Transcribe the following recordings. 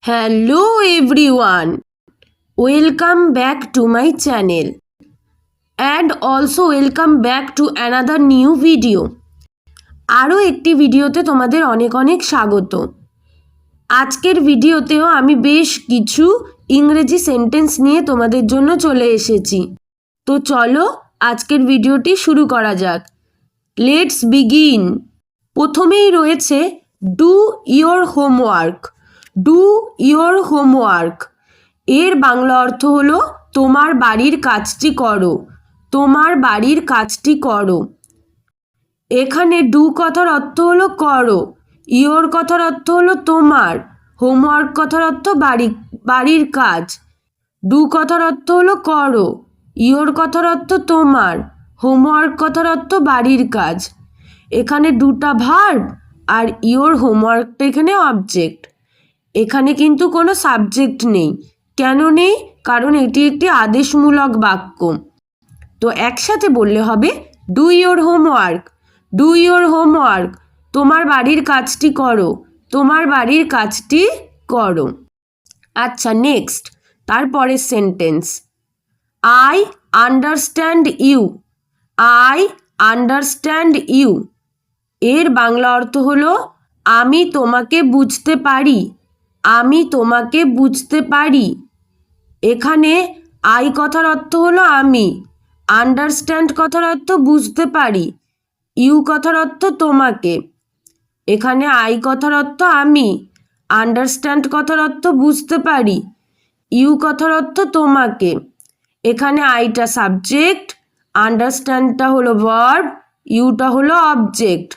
Hello everyone, welcome back to my channel and also welcome back to another new video. আরও একটি ভিডিওতে তোমাদের অনেক অনেক স্বাগত। আজকের ভিডিওতেও আমি বেশ কিছু ইংরেজি সেন্টেন্স নিয়ে তোমাদের জন্য চলে এসেছি। তো চলো আজকের ভিডিওটি শুরু করা যাক। Let's begin. প্রথমেই রয়েছে do your homework. Do your homework এর বাংলা অর্থ হলো তোমার বাড়ির কাজটি করো। তোমার বাড়ির কাজটি করো। এখানে ডু কথার অর্থ হলো করো, ইয়োর কথার অর্থ হলো তোমার, হোমওয়ার্ক কথার অর্থ বাড়ির কাজ। ডু কথার অর্থ হলো করো, ইয়োর কথার অর্থ তোমার, হোমওয়ার্ক কথার অর্থ বাড়ির কাজ। এখানে দুটা ভার্ব আর ইয়োর হোমওয়ার্কটা এখানে অবজেক্ট। এখানে কিন্তু কোনো সাবজেক্ট নেই। কেন নেই? কারণ এটি একটি আদেশমূলক বাক্য। তো একসাথে বললে হবে do your homework. Do your homework, তোমার বাড়ির কাজটি করো, তোমার বাড়ির কাজটি করো। আচ্ছা, নেক্সট তারপরের sentence. I understand you. I understand you এর বাংলা অর্থ হলো আমি তোমাকে বুঝতে পারি। আমি তোমাকে বুঝতে পারি। এখানে আই কথার অর্থ হলো আমি, আন্ডারস্ট্যান্ড কথার অর্থ বুঝতে পারি, ইউ কথার অর্থ তোমাকে। এখানে আই কথার অর্থ আমি, আন্ডারস্ট্যান্ড কথার অর্থ বুঝতে পারি, ইউ কথার অর্থ তোমাকে। এখানে আইটা সাবজেক্ট, আন্ডারস্ট্যান্ডটা হলো ভার্ব, ইউটা হলো অবজেক্ট।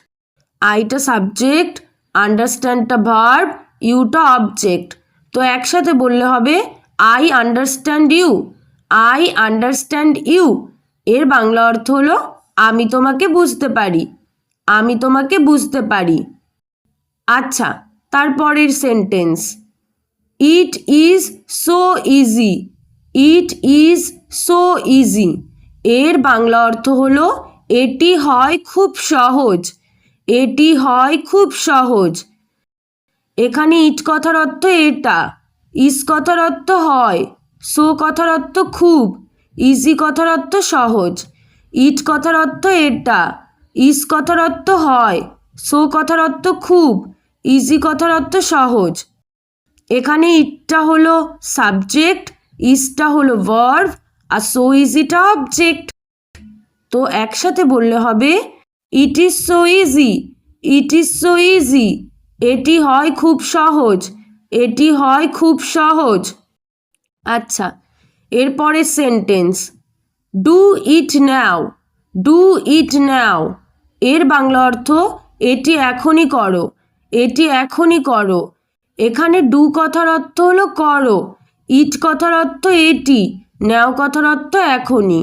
আইটা সাবজেক্ট, আন্ডারস্ট্যান্ডটা ভার্ব, ইউটা অবজেক্ট। তো একসাথে বললে হবে I understand you. I understand you এর বাংলা অর্থ হলো আমি তোমাকে বুঝতে পারি। আমি তোমাকে বুঝতে পারি। আচ্ছা, তারপরের sentence. It is so easy. It is so easy এর বাংলা অর্থ হলো এটি হয় খুব সহজ। এটি হয় খুব সহজ। এখানে ইট কথার অর্থ এটা, ইজ কথার অর্থ হয়, সো কথার অর্থ খুব, ইজি কথার অর্থ সহজ। ইট কথার অর্থ এটা, ইজ কথার অর্থ হয়, সো কথার অর্থ খুব, ইজি কথার অর্থ সহজ। এখানে ইটটা হলো সাবজেক্ট, ইজটা হলো ভার্ব আর সো ইজিটা অবজেক্ট। তো একসাথে বললে হবে it is so easy. It is so easy এটি হয় খুব সহজ। এটি হয় খুব সহজ। আচ্ছা, এরপরে sentence. Do it now. Do it now এর বাংলা অর্থ এটি এখনই করো। এটি এখনই করো। এখানে ডু কথার অর্থ হলো করো, ইট কথার অর্থ এটি, নাও কথার অর্থ এখনই।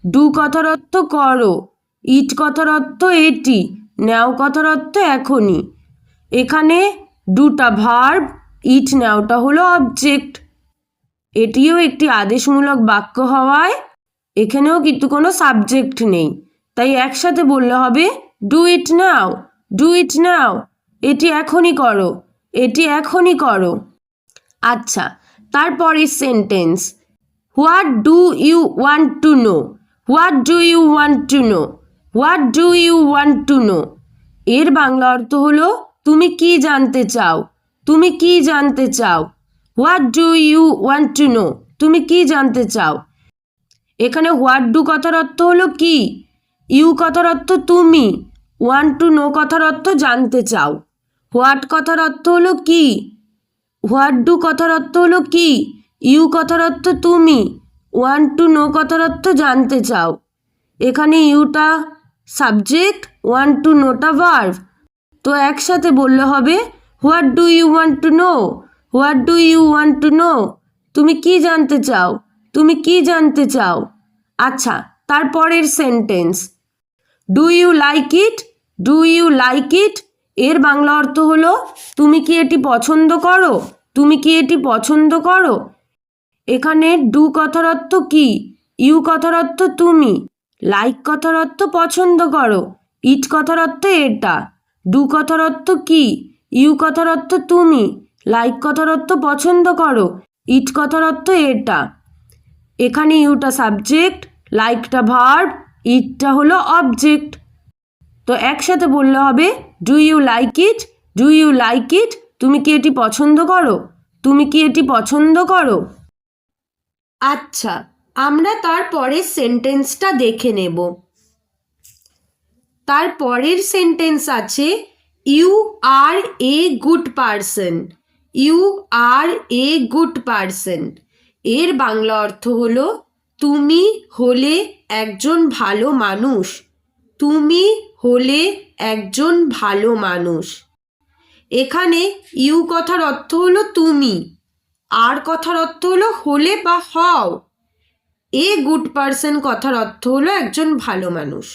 ডু কথার অর্থ করো, ইট কথার অর্থ এটি, নাও কথার অর্থ এখনই। এখানে ডুটা ভার্ব, ইট নাওটা হলো অবজেক্ট। এটিও একটি আদেশমূলক বাক্য হওয়ায় এখানেও কিন্তু কোনো সাবজেক্ট নেই। তাই একসাথে বললে হবে do it now. Do it নাও এটি এখনই করো। এটি এখনই করো। আচ্ছা, তারপরে sentence. What do you want to know. What do you want to know. What do you want to know এর বাংলা অর্থ হলো তুমি কি জানতে চাও। তুমি কি জানতে চাও। What do you want to know তুমি কি জানতে চাও। এখানে হোয়াট ডু কথার অর্থ হলো কি, ইউ কথার অর্থ তুমি, ওয়ান্ট টু নো কথার অর্থ জানতে চাও। হোয়াট কথার অর্থ হলো কি, হোয়াট ডু কথার অর্থ হলো কি, ইউ কথার অর্থ তুমি, ওয়ান্ট টু নো কথার অর্থ জানতে চাও। এখানে ইউটা সাবজেক্ট, ওয়ান্ট টু নোটা ভার্ব। তো একসাথে বললে হবে what do you want to know. What do you want to know তুমি কি জানতে চাও। তুমি কি জানতে চাও। আচ্ছা, তারপরের sentence. Do you like it. Do you like it এর বাংলা অর্থ হলো তুমি কি এটি পছন্দ করো। তুমি কি এটি পছন্দ করো। এখানে ডু কথার অর্থ কি, ইউ কথার অর্থ তুমি, লাইক কথার অর্থ পছন্দ করো, ইট কথার অর্থ এটা, ডু কথার অর্থ কি, ইউ কথার অর্থ তুমি, লাইক কথার অর্থ পছন্দ করো, ইট কথার অর্থ এটা। এখানে ইউটা সাবজেক্ট, লাইকটা ভার্ব, ইটটা হলো অবজেক্ট। তো একসাথে বললে হবে do you like it, do you like it, তুমি কি এটি পছন্দ করো, তুমি কি এটি পছন্দ করো। আচ্ছা, আমরা তারপরের সেন্টেন্সটা দেখে নেব। তারপরের সেন্টেন্স আছে you are a good person, you are a good person. এর বাংলা অর্থ হলো তুমি হলে একজন ভালো মানুষ, তুমি হলে একজন ভালো মানুষ। এখানে ইউ কথার অর্থ হলো তুমি, আর কথার অর্থ হলো হলে বা হও, এ গুড পারসন কথার অর্থ হলো একজন ভালো মানুষ।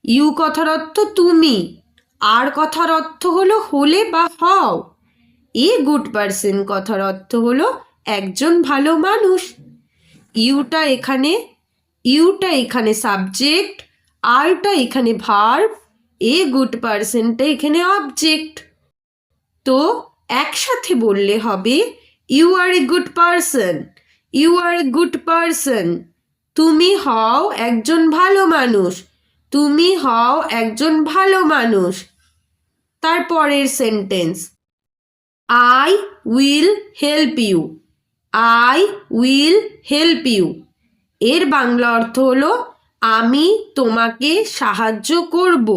ইউ কথার অর্থ তুমি, আর কথার অর্থ হলো হলে বা হও, এ গুড পারসন কথার অর্থ হলো একজন ভালো মানুষ। ইউটা এখানে সাবজেক্ট, আরটা এখানে ভার্ব, এ গুড পারসনটা এখানে অবজেক্ট। তো একসাথে বললে হবে you are a good person, you are a good person, তুমি হও একজন ভালো মানুষ, তুমি হও একজন ভালো মানুষ। তারপরের sentence I will help you, I will help you. এর বাংলা অর্থ হলো আমি তোমাকে সাহায্য করব,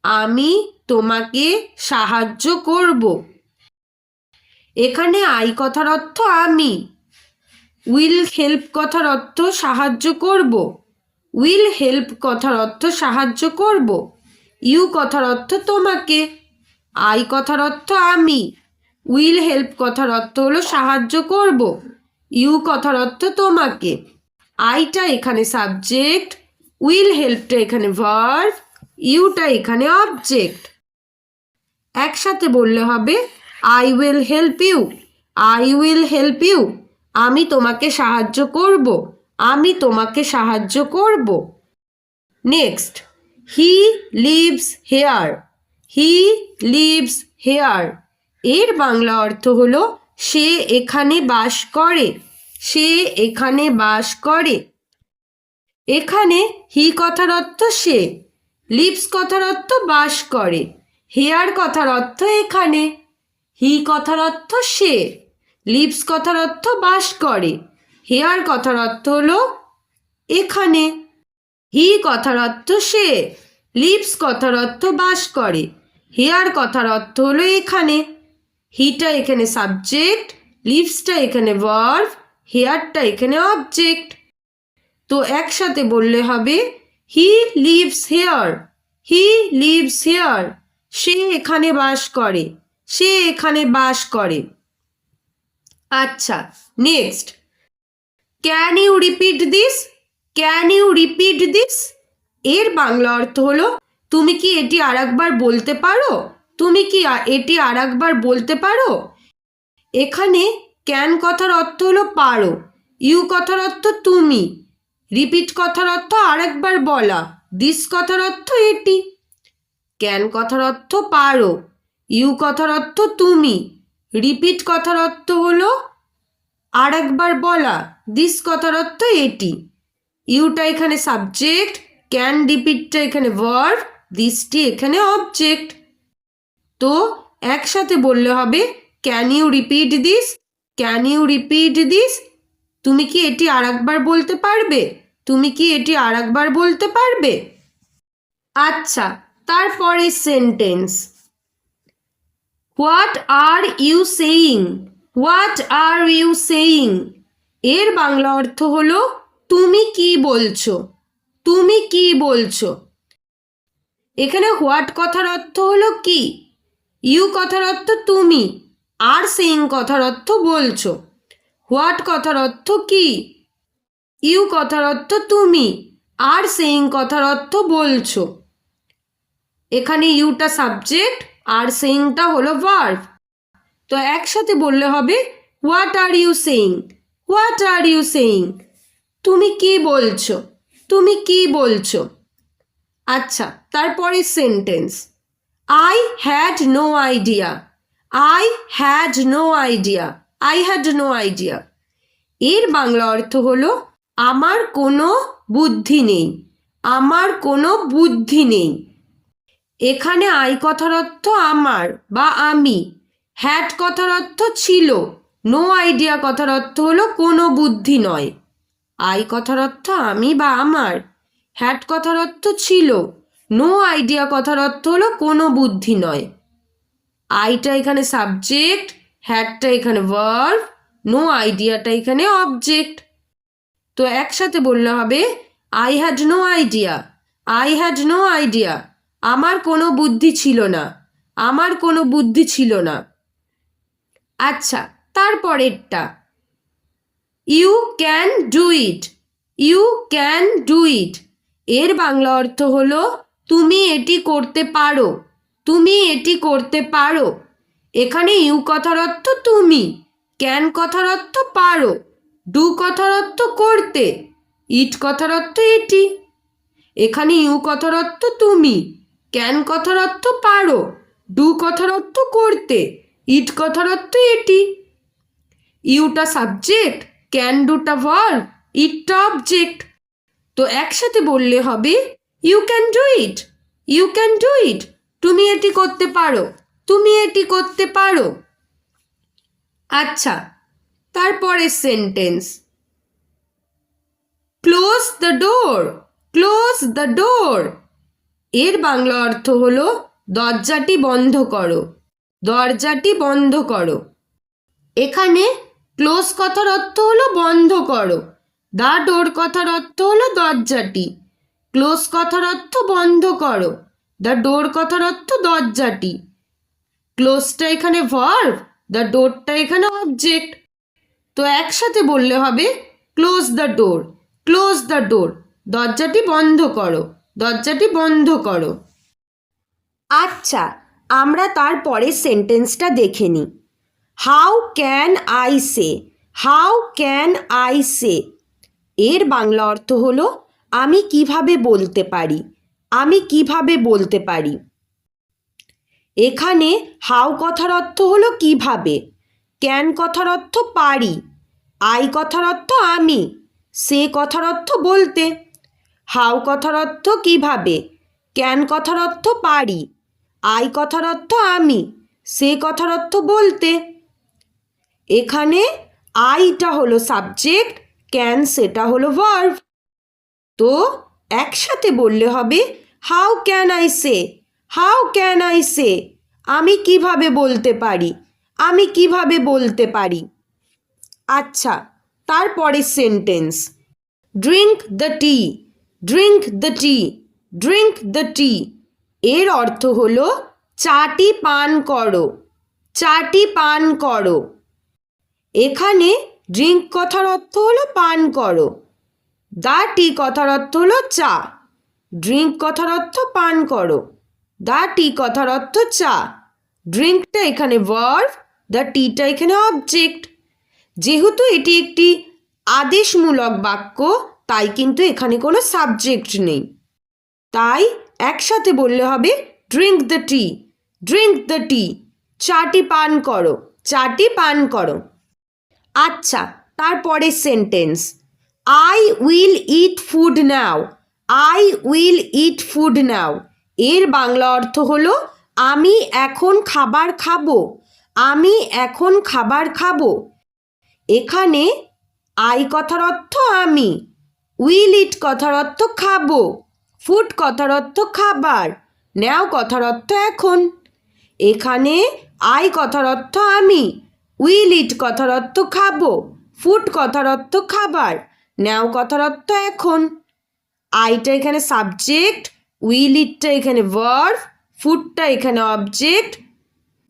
আমি তোমাকে সাহায্য করব। এখানে আই কথার অর্থ আমি, উইল হেল্প কথার অর্থ সাহায্য করব, উইল হেল্প কথার অর্থ সাহায্য করব। ইউ কথার অর্থ তোমাকে, আই কথার অর্থ আমি, উইল হেল্প কথার অর্থ হলো সাহায্য করব, ইউ কথার অর্থ তোমাকে। আইটা এখানে সাবজেক্ট, উইল হেল্পটা এখানে ভার্ব, ইউটা এখানে অবজেক্ট। একসাথে বললে হবে I will help you, I will help you, আমি তোমাকে সাহায্য করব, আমি তোমাকে সাহায্য করব। Next he lives here, he lives here. এর বাংলা অর্থ হলো সে এখানে বাস করে, সে এখানে বাস করে। এখানে হি কথার অর্থ সে, লিভস কথার অর্থ বাস করে, হেয়ার কথার অর্থ এখানে। হি কথার অর্থ সে, লিভস কথার অর্থ বাস করে, হেয়ার কথার অর্থ হলো এখানে। হি কথার অর্থ সে, লিভস কথার অর্থ বাস করে, হেয়ার কথার অর্থ হলো এখানে। হিটা এখানে সাবজেক্ট, লিভসটা এখানে ভার্ব, হেয়ারটা এখানে অবজেক্ট। তো একসাথে বললে হবে he lives here, he lives here, সে এখানে বাস করে, সে এখানে বাস করে। আচ্ছা, next can you repeat this, can you repeat this. এর বাংলা অর্থ হলো তুমি কি এটি আরেকবার বলতে পারো, তুমি কি এটি আরেকবার বলতে পারো। এখানে ক্যান কথার অর্থ হলো পারো, ইউ কথার অর্থ তুমি, রিপিট কথার অর্থ আরেকবার বলা, দিস কথার অর্থ এটি। ক্যান কথার অর্থ পারো, ইউ কথার অর্থ তুমি, রিপিট কথার অর্থ হলো আরেকবার বলা, দিস কথার অর্থ এটি। ইউটা এখানে সাবজেক্ট, ক্যান রিপিটটা এখানে ভার্ব, দিসটি এখানে অবজেক্ট। তো একসাথে বললে হবে can you repeat this, can you repeat this, তুমি কি এটি আরেকবার বলতে পারবে, তুমি কি এটি আরেকবার বলতে পারবে। আচ্ছা, তারপরে sentence what are you saying, what are you saying. এর বাংলা অর্থ হলো তুমি কি বলছো, তুমি কি বলছো। এখানে হোয়াট কথার অর্থ হলো কি, ইউ কথার অর্থ তুমি, আর সেইং কথার অর্থ বলছো। হোয়াট কথার অর্থ কি, ইউ কথার অর্থ তুমি, আর সেইং কথার অর্থ বলছো। এখানে ইউটা সাবজেক্ট, আর সেইংটা হলো ভার্ব। তো একসাথে বললে হবে what are you saying, what are you saying, তুমি কি বলছো, তুমি কি বলছো। আচ্ছা, তারপরে sentence I had no idea, I had no idea, I had no idea. এর বাংলা অর্থ হলো আমার কোনো বুদ্ধি নেই, আমার কোনো বুদ্ধি নেই। এখানে আই কথার অর্থ আমার বা আমি, হ্যাড কথার অর্থ ছিল, নো আইডিয়া কথার অর্থ হলো কোনো বুদ্ধি নয়। আই কথার অর্থ আমি বা আমার, হ্যাড কথার অর্থ ছিল, নো আইডিয়া কথার অর্থ হলো কোনো বুদ্ধি নয়। আইটা এখানে সাবজেক্ট, হ্যাডটা এখানে ভার্ব, নো আইডিয়াটা এখানে অবজেক্ট। তো একসাথে বললে হবে I had no idea, I had no idea. আমার কোনো বুদ্ধি ছিল না, আমার কোনো বুদ্ধি ছিল না। আচ্ছা, তারপরেরটা you can do it, you can do it. এর বাংলা অর্থ হলো তুমি এটি করতে পারো, তুমি এটি করতে পারো। এখানে ইউ কথার অর্থ তুমি, ক্যান কথার অর্থ পারো, ডু কথার অর্থ করতে, ইট কথার অর্থ এটি। এখানে ইউ কথার অর্থ তুমি, ক্যান কথার অর্থ পারো, ডু কথার অর্থ করতে, ইট কথার অর্থ এটি। ইউটা সাবজেক্ট, ক্যান ডুটা ভার্ব, ইটটা অবজেক্ট। তো একসাথে বললে হবে you can do it, you can do it. তুমি এটি করতে পারো, তুমি এটি করতে পারো। আচ্ছা, তারপরের sentence close the door, close the door. এর বাংলা অর্থ হলো দরজাটি বন্ধ করো, দরজাটি বন্ধ করো। এখানে ক্লোজ কথার অর্থ হলো বন্ধ করো, দ্য ডোর কথার অর্থ হলো দরজাটি। ক্লোজ কথার অর্থ বন্ধ করো, দ্য ডোর কথার অর্থ দরজাটি। ক্লোজটা এখানে ভার্ব, দ্য ডোরটা এখানে অবজেক্ট। তো একসাথে বললে হবে close the door, close the door. দরজাটি বন্ধ করো, দরজাটি বন্ধ করো। আচ্ছা, আমরা তারপরের সেন্টেন্সটা দেখে নিই। How can I say, how can I say. এর বাংলা অর্থ হলো আমি কিভাবে বলতে পারি, আমি কিভাবে বলতে পারি। এখানে হাউ কথার অর্থ হলো কিভাবে, ক্যান কথার অর্থ পারি, আই কথার অর্থ আমি, সে কথার অর্থ বলতে। হাউ কথার অর্থ কিভাবে, ক্যান কথার অর্থ পারি, আই কথার অর্থ আমি, সে কথার অর্থ বলতে। এখানে আইটা হলো সাবজেক্ট, ক্যান সেটা হলো ভার্ব। তো একসাথে বললে হবে how can I say, how can I say. আমি কিভাবে বলতে পারি, আমি কিভাবে বলতে পারি। আচ্ছা, তারপরে sentence drink the tea, drink the tea, drink the tea. এর অর্থ হলো চাটি পান করো, চাটি পান করো। এখানে ড্রিঙ্ক কথার অর্থ হলো পান করো, দ্য টি কথার অর্থ হলো চা। ড্রিঙ্ক কথার অর্থ পান করো, দ্য টি কথার অর্থ চা। ড্রিঙ্কটা এখানে ভার্ব, দ্য টিটা এখানে অবজেক্ট। যেহেতু এটি একটি আদেশমূলক বাক্য, তাই কিন্তু এখানে কোনো সাবজেক্ট নেই। তাই একসাথে বললে হবে drink the tea, drink the tea. চাটি পান করো, চাটি পান করো। আচ্ছা, তারপরে sentence I will eat food now, I will eat food now. এর বাংলা অর্থ হলো আমি এখন খাবার খাবো, আমি এখন খাবার খাবো। এখানে আই কথার অর্থ আমি, উইল ইট কথার অর্থ খাবো, ফুড কথার অর্থ খাবার, নাও কথার অর্থ এখন। এখানে আই কথার অর্থ আমি, উইল ইট কথার অর্থ খাবো, ফুড কথার অর্থ খাবার, নাও কথার অর্থ এখন। আইটা এখানে সাবজেক্ট, উইল ইটটা এখানে ভার্ব, ফুডটা এখানে অবজেক্ট,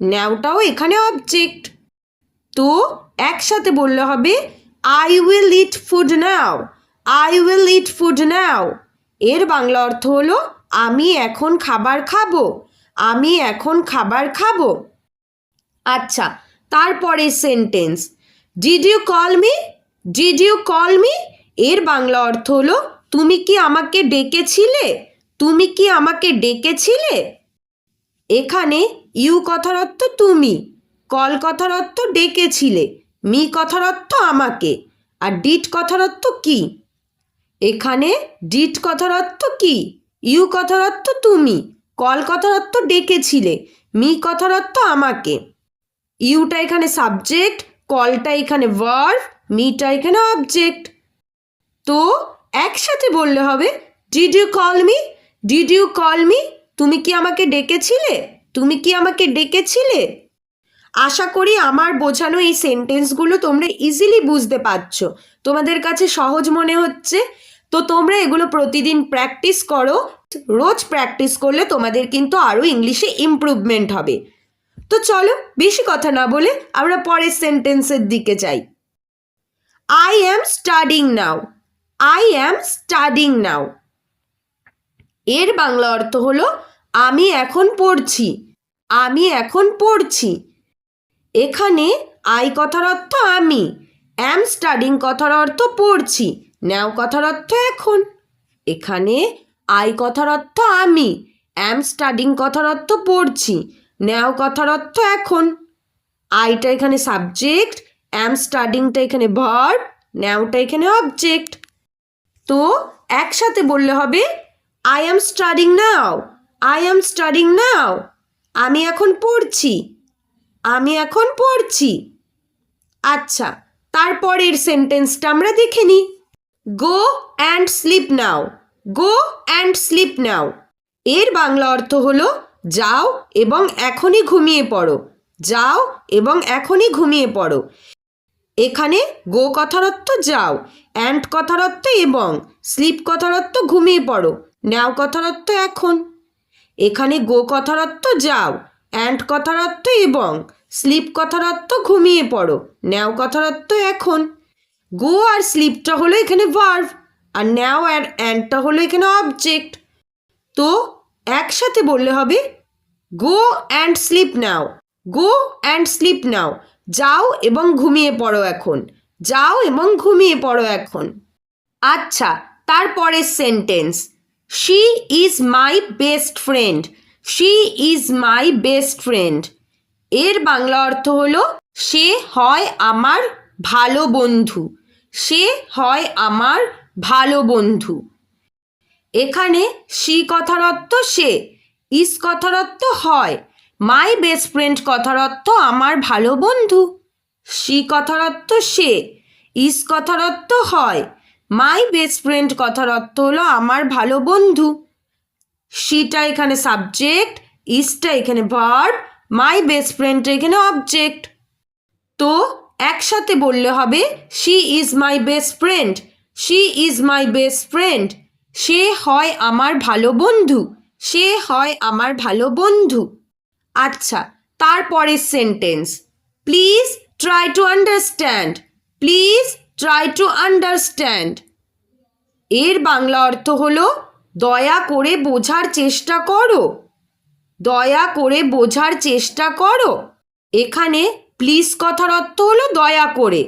নাওটাও এখানে অবজেক্ট। তো একসাথে বললে হবে I will eat food now, I will eat food now. এর বাংলা অর্থ হলো আমি এখন খাবার খাবো, আমি এখন খাবার খাবো। আচ্ছা, তারপরে sentence did you call me, did you call me. এর বাংলা অর্থ হলো তুমি কি আমাকে ডেকেছিলে, তুমি কি আমাকে ডেকেছিলে। এখানে ইউ কথার অর্থ তুমি, কল কথার অর্থ ডেকেছিলে, মি কথার অর্থ আমাকে, আর ডিড কথার অর্থ কি? এখানে ডিড কথার অর্থ কি? ইউ কথার অর্থ তুমি, কল কথার অর্থ ডেকেছিলে, মি কথার অর্থ আমাকে। ইউটা এখানে সাবজেক্ট, কলটা এখানে ভার্ব, মিটা এখানে অবজেক্ট। তো একসাথে বললে হবে did you call me, did you call me, তুমি কি আমাকে ডেকেছিলে, তুমি কি আমাকে ডেকেছিলে। আশা করি আমার বোঝানো এই সেন্টেন্সগুলো তোমরা ইজিলি বুঝতে পারছো, তোমাদের কাছে সহজ মনে হচ্ছে। তো তোমরা এগুলো প্রতিদিন প্র্যাকটিস করো, রোজ প্র্যাকটিস করলে তোমাদের কিন্তু আরও ইংলিশে ইমপ্রুভমেন্ট হবে। তো চলো বেশি কথা না বলে আমরা পরের সেন্টেন্সের দিকে যাই। I am studying now, I am studying now. এর বাংলা অর্থ হলো আমি এখন পড়ছি, আমি এখন পড়ছি। এখানে আই কথার অর্থ আমি, অ্যাম স্টাডিং কথার অর্থ পড়ছি, নাও কথার অর্থ এখন। এখানে আই কথার অর্থ আমি, অ্যাম স্টাডিং কথার অর্থ পড়ছি, নাও কথার অর্থ এখন। আইটা এখানে সাবজেক্ট, অ্যাম স্টাডিংটা এখানে ভার্ব, নাওটা এখানে অবজেক্ট। তো একসাথে বললে হবে I am studying now, I am studying now, আমি এখন পড়ছি, আমি এখন পড়ছি। আচ্ছা, তারপরের সেন্টেন্সটা আমরা দেখে নিই। Go and sleep now, go and sleep now. এর বাংলা অর্থ হলো যাও এবং এখনই ঘুমিয়ে পড়ো, যাও এবং এখনই ঘুমিয়ে পড়ো। এখানে গো কথার অর্থ যাও, অ্যান্ড কথার অর্থ এবং, স্লিপ কথার অর্থ ঘুমিয়ে পড়ো, নাও কথার অর্থ এখন। এখানে গো কথার অর্থ যাও, অ্যান্ড কথার অর্থ এবং, স্লিপ কথার অর্থ ঘুমিয়ে পড়ো, নাও কথার অর্থ এখন। গো আর স্লিপটা হলো এখানে ভার্ব, আর নাও আর অ্যান্ডটা হলো এখানে অবজেক্ট। তো একসাথে বললে হবে go and sleep now, go and sleep now, যাও এবং ঘুমিয়ে পড়ো এখন, যাও এবং ঘুমিয়ে পড়ো এখন। আচ্ছা, তারপরের sentence, she is my best friend, she is my best friend. এর বাংলা অর্থ হলো সে হয় আমার ভালো বন্ধু, সে হয় আমার ভালো বন্ধু। এখানে শি কথার অর্থ সে, ইজ কথার অর্থ হয়, মাই বেস্ট ফ্রেন্ড কথার অর্থ আমার ভালো বন্ধু। শি কথার অর্থ সে, ইজ কথার অর্থ হয়, মাই বেস্ট ফ্রেন্ড কথার অর্থ হলো আমার ভালো বন্ধু। শিটা এখানে সাবজেক্ট, ইজটা এখানে ভার্ব, মাই বেস্ট ফ্রেন্ডটা এখানে অবজেক্ট। তো একসাথে বললে হবে she is my best friend, she is my best friend. সে হয় আমার ভালো বন্ধু, সে হয় আমার ভালো বন্ধু। আচ্ছা, তারপরের sentence, please try to understand, please try to understand. এর বাংলা অর্থ হলো দয়া করে বোঝার চেষ্টা করো, দয়া করে বোঝার চেষ্টা করো। এখানে প্লিজ কথার অর্থ হলো দয়া করে,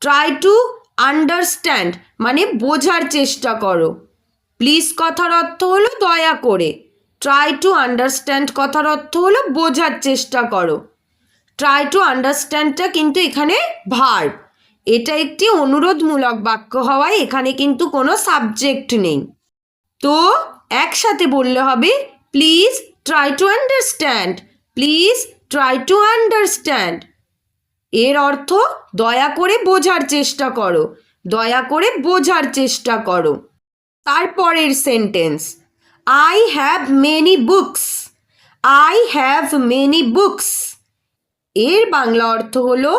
ট্রাই টু আন্ডারস্ট্যান্ড মানে বোঝার চেষ্টা করো। প্লিজ কথার অর্থ হলো দয়া করে, ট্রাই টু আন্ডারস্ট্যান্ড কথার অর্থ হলো বোঝার চেষ্টা করো। ট্রাই টু আন্ডারস্ট্যান্ডটা কিন্তু এখানে ভার্ব, এটা একটি অনুরোধমূলক বাক্য হওয়ায় এখানে কিন্তু কোনো সাবজেক্ট নেই। তো একসাথে বললে হবে please try to understand, please try to understand. এর অর্থ দয়া করে বোঝার চেষ্টা করো, দয়া করে বোঝার চেষ্টা করো। তারপরের sentence, I have many books, I have many books. এর বাংলা অর্থ হলো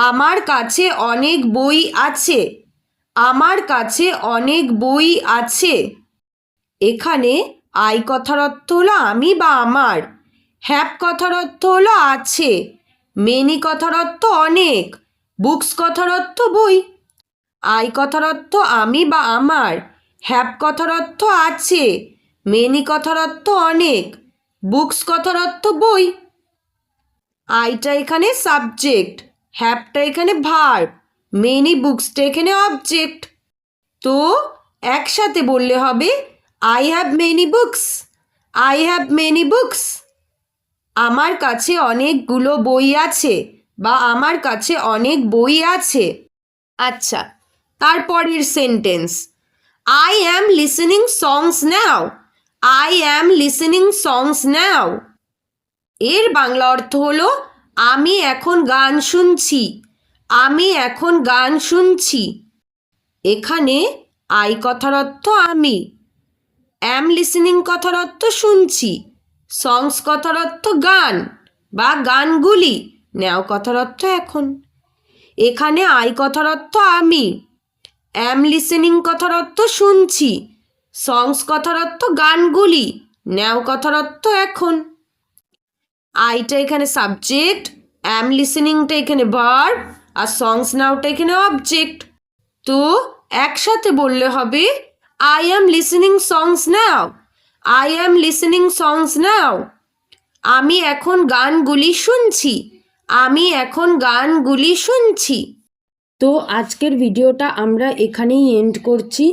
আমার কাছে অনেক বই আছে, আমার কাছে অনেক বই আছে। এখানে আই কথার অর্থ হলো আমি বা আমার, হ্যাভ কথার অর্থ হলো আছে, মেনি কথার অর্থ অনেক, বুকস কথার অর্থ বই। আই কথার অর্থ আমি বা আমার, হ্যাভ কথার অর্থ আছে, মেনি কথার অর্থ অনেক, বুকস কথার অর্থ বই। আইটা এখানে সাবজেক্ট, হ্যাভটা এখানে ভার্ব, মেনি বুকসটা এখানে অবজেক্ট। তো একসাথে বললে হবে I have many books, I have many books, আমার কাছে অনেকগুলো বই আছে বা আমার কাছে অনেক বই আছে। আচ্ছা, তারপরের sentence, I am listening songs now. I am listening songs now. এর বাংলা অর্থ হলো আমি এখন গান শুনছি। আমি এখন গান শুনছি। এখানে আই কথার অর্থ আমি, অ্যাম লিসেনিং কথার অর্থ শুনছি, সংস কথার অর্থ গান বা গানগুলি, নাও কথার অর্থ এখন। এখানে আই কথার অর্থ আমি, অ্যাম লিসেনিং কথার অর্থ শুনছি, সংস কথার অর্থ গানগুলি, নাও কথার অর্থ এখন। আইটা এখানে সাবজেক্ট, অ্যাম লিসেনিংটা এখানে ভার্ব, আর সংস নাওটা এখানে অবজেক্ট। তো একসাথে বললে হবে I am listening songs now. I am listening songs now. আমি এখন গানগুলি শুনছি। আমি এখন গানগুলি শুনছি। তো আজকের ভিডিওটা আমরা এখানেই এন্ড করছি।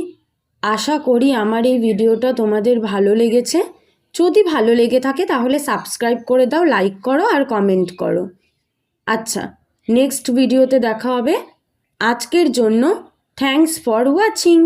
আশা করি আমার এই ভিডিওটা তোমাদের ভালো লেগেছে। যদি ভালো লেগে থাকে তাহলে সাবস্ক্রাইব করে দাও, লাইক করো আর কমেন্ট করো। আচ্ছা, নেক্সট ভিডিওতে দেখা হবে। আজকের জন্য থ্যাঙ্কস ফর ওয়াচিং।